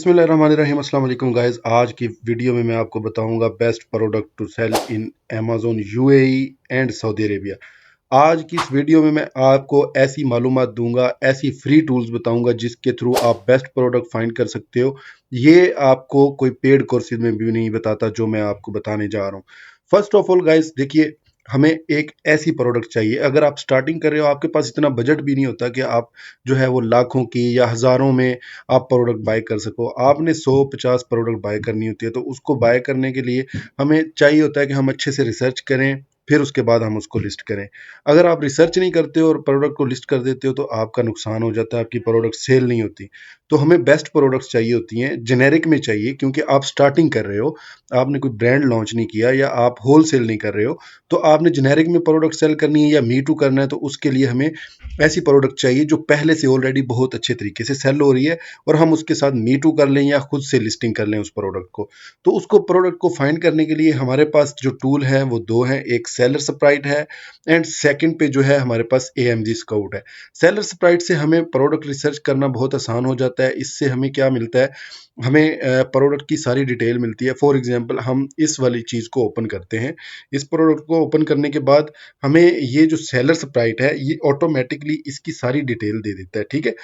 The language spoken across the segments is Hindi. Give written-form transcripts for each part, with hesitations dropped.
बिस्मिल्लाहिर्रहमानिर्रहीम अस्सलाम वालेकुम गाइस। आज की वीडियो में मैं आपको बताऊंगा best product to sell in Amazon UAE and Saudi Arabia. आज की इस वीडियो में मैं आपको ऐसी मालूमात दूंगा, ऐसी फ्री टूल्स बताऊंगा जिसके थ्रू आप बेस्ट प्रोडक्ट फाइंड कर सकते हो। ये आपको कोई पेड कोर्सेज में भी नहीं बताता जो मैं आपको बताने जा रहा हूँ। फर्स्ट ऑफ ऑल गाइस देखिए, हमें एक ऐसी प्रोडक्ट चाहिए। अगर आप स्टार्टिंग कर रहे हो, आपके पास इतना बजट भी नहीं होता कि आप जो है वो लाखों की या हज़ारों में आप प्रोडक्ट बाय कर सको। आपने 100-50 प्रोडक्ट बाय करनी होती है, तो उसको बाय करने के लिए हमें चाहिए होता है कि हम अच्छे से रिसर्च करें, फिर उसके बाद हम उसको लिस्ट करें। अगर आप रिसर्च नहीं करते हो और प्रोडक्ट को लिस्ट कर देते हो तो आपका नुकसान हो जाता है, आपकी प्रोडक्ट सेल नहीं होती। तो हमें बेस्ट प्रोडक्ट्स चाहिए होती हैं, जेनेरिक में चाहिए, क्योंकि आप स्टार्टिंग कर रहे हो, आपने कोई ब्रांड लॉन्च नहीं किया या आप होल सेल नहीं कर रहे हो, तो आपने जेनेरिक में प्रोडक्ट सेल करनी है या मी टू करना है, तो उसके लिए हमें ऐसी प्रोडक्ट चाहिए जो पहले से ऑलरेडी बहुत अच्छे तरीके से सेल हो रही है और हम उसके साथ मी टू कर लें या खुद से लिस्टिंग कर लें उस प्रोडक्ट को। तो उसको प्रोडक्ट को फाइंड करने के लिए हमारे पास जो टूल है वो दो हैं, एक सेलर स्प्राइट है एंड सेकंड पे जो है हमारे पास AMG स्काउट है। सेलर स्प्राइट से हमें प्रोडक्ट रिसर्च करना बहुत आसान हो जाता है। इससे हमें क्या मिलता है, हमें प्रोडक्ट की सारी डिटेल मिलती है। फॉर एग्जांपल हम इस वाली चीज़ को ओपन करते हैं। इस प्रोडक्ट को ओपन करने के बाद हमें ये जो सेलर स्प्राइट है ये ऑटोमेटिकली इसकी सारी डिटेल दे देता है। ठीक है,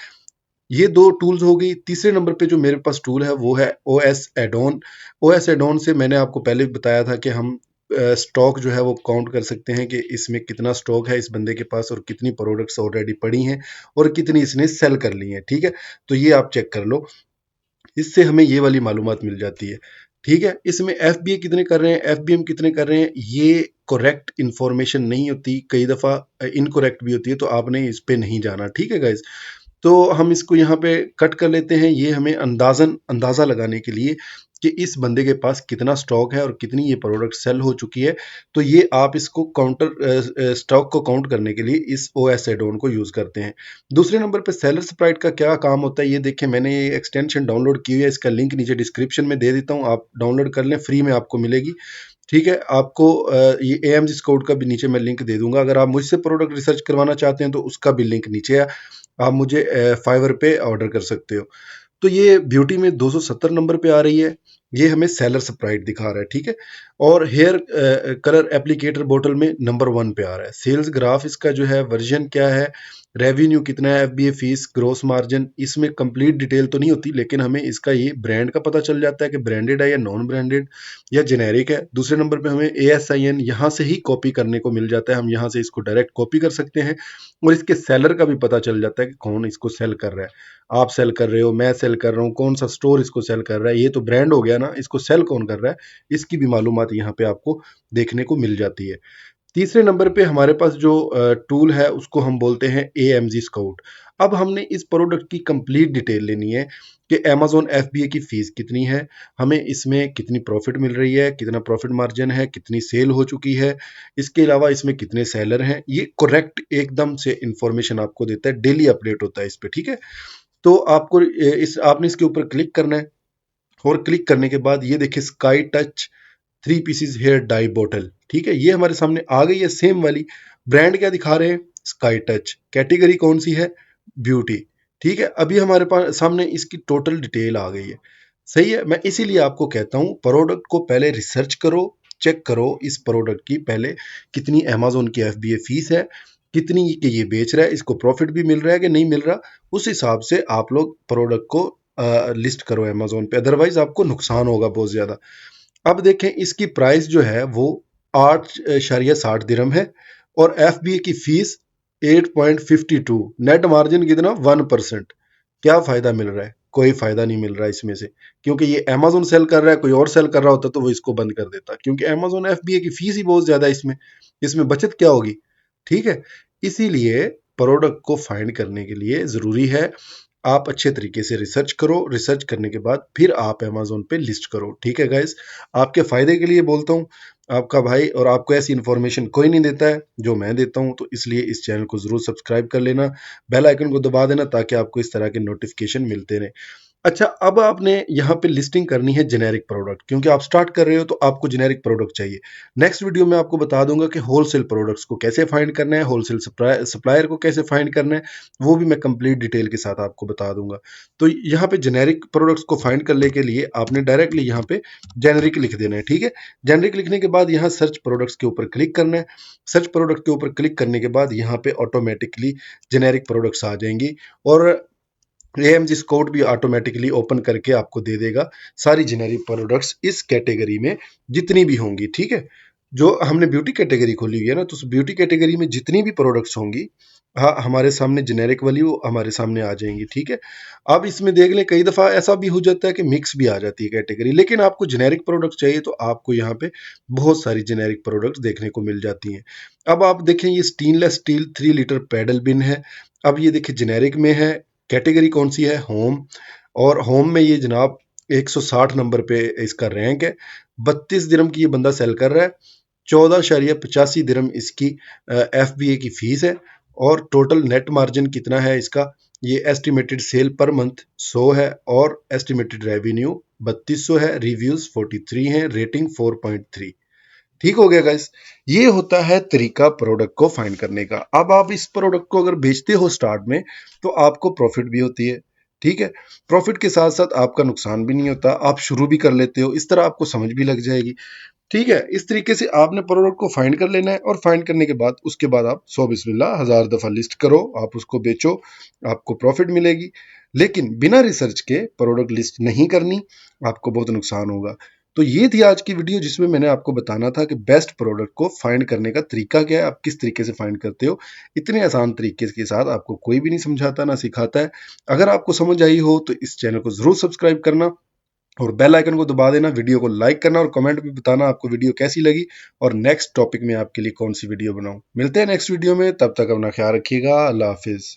ये दो टूल्स हो गई। तीसरे नंबर पे जो मेरे पास टूल है वो है OS एडॉन। OS एडॉन से मैंने आपको पहले भी बताया था कि हम स्टॉक जो है वो काउंट कर सकते हैं कि इसमें कितना स्टॉक है इस बंदे के पास और कितनी प्रोडक्ट्स ऑलरेडी पड़ी हैं और कितनी इसने सेल कर ली हैं। ठीक है, तो ये आप चेक कर लो, इससे हमें ये वाली मालूमात मिल जाती है। ठीक है, इसमें FBA कितने कर रहे हैं, FBM कितने कर रहे हैं, ये करेक्ट इंफॉर्मेशन नहीं होती, कई दफ़ा इनकरेक्ट भी होती है, तो आपने इस पे नहीं जाना। ठीक है गाइज, तो हम इसको यहाँ पे कट कर लेते हैं। ये हमें अंदाज़ा लगाने के लिए कि इस बंदे के पास कितना स्टॉक है और कितनी ये प्रोडक्ट सेल हो चुकी है। तो ये आप इसको स्टॉक को काउंट करने के लिए इस OS एडोन को यूज़ करते हैं। दूसरे नंबर पे सेलर स्प्राइट का क्या काम होता है, ये देखें, मैंने ये एक्सटेंशन डाउनलोड की है, इसका लिंक नीचे डिस्क्रिप्शन में दे देता हूँ, आप डाउनलोड कर लें, फ्री में आपको मिलेगी। ठीक है, आपको ये AMG कोड का भी नीचे मैं लिंक दे दूंगा। अगर आप मुझसे प्रोडक्ट रिसर्च करवाना चाहते हैं तो उसका भी लिंक नीचे है, आप मुझे फाइवर पे ऑर्डर कर सकते हो। तो ये ब्यूटी में 270 नंबर पे आ रही है, ये हमें सेलर स्प्राइट दिखा रहा है। ठीक है, और हेयर कलर एप्लीकेटर बोतल में नंबर 1 पे आ रहा है। सेल्स ग्राफ इसका जो है, वर्जन क्या है, रेवेन्यू कितना है, FBA फीस, ग्रोस मार्जिन, इसमें कंप्लीट डिटेल तो नहीं होती, लेकिन हमें इसका ये ब्रांड का पता चल जाता है कि ब्रांडेड है या नॉन ब्रांडेड या जेनेरिक है। दूसरे नंबर पे हमें ASIN यहाँ से ही कॉपी करने को मिल जाता है, हम यहाँ से इसको डायरेक्ट कॉपी कर सकते हैं और इसके सेलर का भी पता चल जाता है कि कौन इसको सेल कर रहा है। आप सेल कर रहे हो, मैं सेल कर रहा हूँ, कौन सा स्टोर इसको सेल कर रहा है, ये तो ब्रांड हो गया ना, इसको सेल कौन कर रहा है, इसकी भी मालूमात यहाँ पे आपको देखने को मिल जाती है। तीसरे नंबर पे हमारे पास जो टूल है उसको हम बोलते हैं AMG स्काउट। अब हमने इस प्रोडक्ट की कंप्लीट डिटेल लेनी है कि Amazon FBA की फीस कितनी है, हमें इसमें कितनी प्रॉफिट मिल रही है, कितना प्रॉफिट मार्जिन है, कितनी सेल हो चुकी है, इसके अलावा इसमें कितने सेलर हैं। ये करेक्ट एकदम से इंफॉर्मेशन आपको देता है, डेली अपडेट होता है इस पे। ठीक है, तो आपको आपने इसके ऊपर क्लिक करना है और क्लिक करने के बाद ये देखिए, Sky Touch 3 pieces hair dye बोतल। ठीक है, ये हमारे सामने आ गई है सेम वाली। ब्रांड क्या दिखा रहे हैं, स्काई टच। कैटेगरी कौन सी है, ब्यूटी। ठीक है, अभी हमारे पास सामने इसकी टोटल डिटेल आ गई है। सही है, मैं इसीलिए आपको कहता हूँ प्रोडक्ट को पहले रिसर्च करो, चेक करो इस प्रोडक्ट की पहले कितनी अमेजोन की FBA फीस है, कितनी कि ये बेच रहा है, इसको प्रॉफिट भी मिल रहा है कि नहीं मिल रहा। उस हिसाब से आप लोग प्रोडक्ट को लिस्ट करो अमेजोन पे, अदरवाइज आपको नुकसान होगा बहुत ज्यादा। अब देखें, इसकी प्राइस जो है वो 8.60 दिरहम है और FBA की फीस 8.52, नेट मार्जिन कितना, 1%। क्या फायदा मिल रहा है, कोई फायदा नहीं मिल रहा है इसमें से, क्योंकि ये Amazon सेल कर रहा है, कोई और सेल कर रहा होता तो वो इसको बंद कर देता, क्योंकि Amazon FBA की फीस ही बहुत ज्यादा है, इसमें बचत क्या होगी। ठीक है, इसीलिए प्रोडक्ट को फाइंड करने के लिए जरूरी है आप अच्छे तरीके से रिसर्च करो, रिसर्च करने के बाद फिर आप अमेजोन पे लिस्ट करो। ठीक है गाइस, आपके फायदे के लिए बोलता हूँ, आपका भाई, और आपको ऐसी इन्फॉर्मेशन कोई नहीं देता है जो मैं देता हूँ, तो इसलिए इस चैनल को जरूर सब्सक्राइब कर लेना, बेल आइकन को दबा देना ताकि आपको इस तरह के नोटिफिकेशन मिलते रहे। अच्छा, अब आपने यहाँ पे लिस्टिंग करनी है जेनेरिक प्रोडक्ट, क्योंकि आप स्टार्ट कर रहे हो तो आपको जेनेरिक प्रोडक्ट चाहिए। नेक्स्ट वीडियो में आपको बता दूंगा कि होलसेल प्रोडक्ट्स को कैसे फाइंड करना है, होलसेल सप्लायर को कैसे फाइंड करना है, वो भी मैं कंप्लीट डिटेल के साथ आपको बता दूंगा। तो यहाँ पे जेनेरिक प्रोडक्ट्स को फाइंड करने के लिए आपने डायरेक्टली यहाँ पे जेनेरिक लिख देना है, ठीक है। जेनेरिक लिखने के बाद यहाँ सर्च प्रोडक्ट्स के ऊपर क्लिक करना है। सर्च प्रोडक्ट के ऊपर क्लिक करने के बाद यहाँ पे ऑटोमेटिकली जेनेरिक प्रोडक्ट्स आ जाएंगी और AMG स्कोर भी ऑटोमेटिकली ओपन करके आपको दे देगा सारी जेनेरिक प्रोडक्ट्स इस कैटेगरी में जितनी भी होंगी, ठीक है। जो हमने ब्यूटी कैटेगरी खोली हुई है ना, तो उस ब्यूटी कैटेगरी में जितनी भी प्रोडक्ट्स होंगी, हाँ, हमारे सामने जेनेरिक वाली वो हमारे सामने आ जाएंगी, ठीक है। अब इसमें देख लें, कई दफ़ा ऐसा भी हो जाता है कि मिक्स भी आ जाती है कैटेगरी, लेकिन आपको जेनेरिक प्रोडक्ट चाहिए तो आपको यहाँ पे बहुत सारी जेनेरिक प्रोडक्ट्स देखने को मिल जाती हैं। अब आप देखें, ये स्टेनलेस स्टील 3 लीटर पैडल बिन है। अब ये देखिए जेनेरिक में है, कैटेगरी कौन सी है, होम। और होम में ये जनाब 160 नंबर पे इसका रैंक है। 32 दिरम की ये बंदा सेल कर रहा है। 14.85 दिरम इसकी FBA की फीस है। और टोटल नेट मार्जिन कितना है इसका, ये एस्टिमेटेड सेल पर मंथ 100 है और एस्टिमेटेड रेवेन्यू 3200 है। रिव्यूज 43 हैं, रेटिंग 4.3। ठीक हो गया गाइस। ये होता है तरीका प्रोडक्ट को फाइंड करने का। अब आप इस प्रोडक्ट को अगर बेचते हो स्टार्ट में तो आपको प्रॉफिट भी होती है, ठीक है। प्रॉफिट के साथ साथ आपका नुकसान भी नहीं होता, आप शुरू भी कर लेते हो, इस तरह आपको समझ भी लग जाएगी, ठीक है। इस तरीके से आपने प्रोडक्ट को फाइंड कर लेना है और फाइंड करने के बाद उसके बाद आप 100 बिस्मिल्लाह 1000 दफा लिस्ट करो, आप उसको बेचो, आपको प्रॉफिट मिलेगी। लेकिन बिना रिसर्च के प्रोडक्ट लिस्ट नहीं करनी, आपको बहुत नुकसान होगा। तो ये थी आज की वीडियो जिसमें मैंने आपको बताना था कि बेस्ट प्रोडक्ट को फाइंड करने का तरीका क्या है, आप किस तरीके से फाइंड करते हो। इतने आसान तरीके के साथ आपको कोई भी नहीं समझाता ना सिखाता है। अगर आपको समझ आई हो तो इस चैनल को जरूर सब्सक्राइब करना और बेल आइकन को दबा देना, वीडियो को लाइक करना और कमेंट भी बताना आपको वीडियो कैसी लगी और नेक्स्ट टॉपिक में आपके लिए कौन सी वीडियो बनाऊं। मिलते हैं नेक्स्ट वीडियो में, तब तक अपना ख्याल रखिएगा। अल्लाह हाफिज।